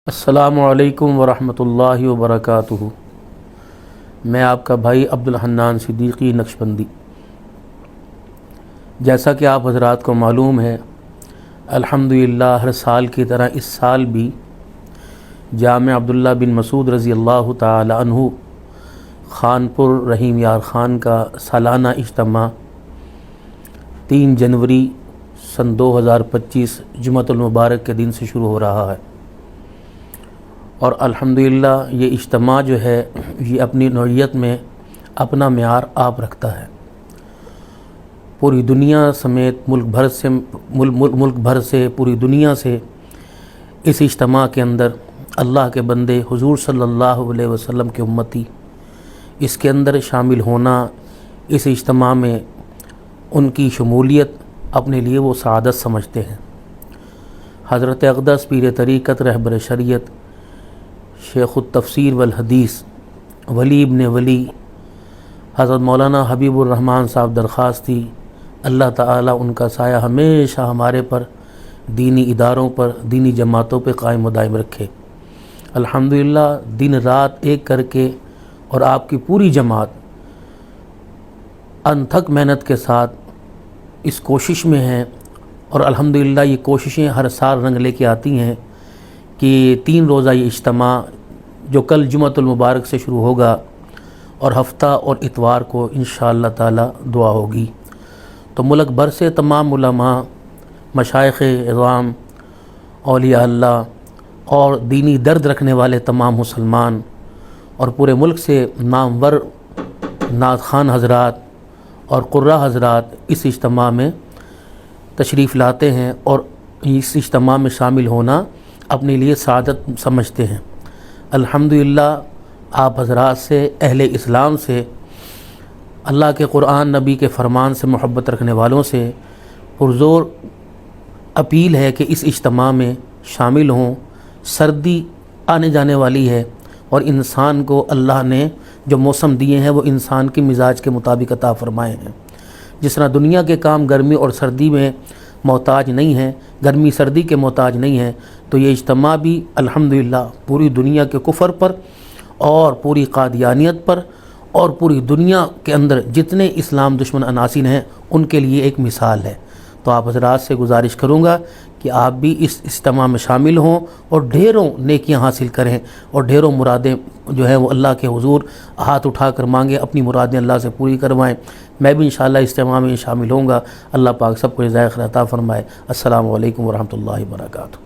السلام علیکم ورحمۃ اللہ وبرکاتہ۔ میں آپ کا بھائی عبدالحنان صدیقی نقشبندی۔ جیسا کہ آپ حضرات کو معلوم ہے، الحمدللہ ہر سال کی طرح اس سال بھی جامع عبداللہ بن مسعود رضی اللہ تعالی عنہ خانپور رحیم یار خان کا سالانہ اجتماع 3 جنوری سن 2025 جمعۃ المبارک کے دن سے شروع ہو رہا ہے، اور الحمدللہ یہ اجتماع جو ہے یہ اپنی نوعیت میں اپنا معیار آپ رکھتا ہے۔ پوری دنیا سمیت ملک بھر سے پوری دنیا سے اس اجتماع کے اندر اللہ کے بندے حضور صلی اللہ علیہ وسلم کے امتی اس کے اندر شامل ہونا، اس اجتماع میں ان کی شمولیت اپنے لیے وہ سعادت سمجھتے ہیں۔ حضرت اقدس پیر طریقت رہبر شریعت شیخ التفسیر والحدیث ولی ابن ولی حضرت مولانا حبیب الرحمن صاحب درخواست تھی، اللہ تعالیٰ ان کا سایہ ہمیشہ ہمارے پر، دینی اداروں پر، دینی جماعتوں پہ قائم و دائم رکھے۔ الحمدللہ دن رات ایک کر کے اور آپ کی پوری جماعت انتھک محنت کے ساتھ اس کوشش میں ہیں، اور الحمدللہ یہ کوششیں ہر سال رنگ لے کے آتی ہیں کہ 3 روزہ یہ اجتماع جو کل جمعۃ المبارک سے شروع ہوگا اور ہفتہ اور اتوار کو انشاءاللہ تعالی دعا ہوگی، تو ملک بھر سے تمام علماء، مشائخ اعظام، اولیاء اللہ اور دینی درد رکھنے والے تمام مسلمان اور پورے ملک سے نامور نعت خوان حضرات اور قراء حضرات اس اجتماع میں تشریف لاتے ہیں، اور اس اجتماع میں شامل ہونا اپنے لیے سعادت سمجھتے ہیں۔ الحمدللہ آپ حضرات سے، اہل اسلام سے، اللہ کے قرآن نبی کے فرمان سے محبت رکھنے والوں سے پرزور اپیل ہے کہ اس اجتماع میں شامل ہوں۔ سردی آنے جانے والی ہے، اور انسان کو اللہ نے جو موسم دیے ہیں وہ انسان کے مزاج کے مطابق عطا فرمائے ہیں۔ جس طرح دنیا کے کام گرمی اور سردی میں محتاج نہیں ہیں، گرمی سردی کے محتاج نہیں ہیں، تو یہ اجتماع بھی الحمدللہ پوری دنیا کے کفر پر اور پوری قادیانیت پر اور پوری دنیا کے اندر جتنے اسلام دشمن عناصر ہیں ان کے لیے ایک مثال ہے۔ تو آپ حضرات سے گزارش کروں گا کہ آپ بھی اس اجتماع میں شامل ہوں اور ڈھیروں نیکیاں حاصل کریں، اور ڈھیروں مرادیں جو ہیں وہ اللہ کے حضور ہاتھ اٹھا کر مانگیں، اپنی مرادیں اللہ سے پوری کروائیں۔ میں بھی انشاءاللہ اجتماع میں شامل ہوں گا۔ اللہ پاک سب کو جزائے خیر عطا فرمائے۔ السلام علیکم ورحمۃ اللہ وبرکاتہ۔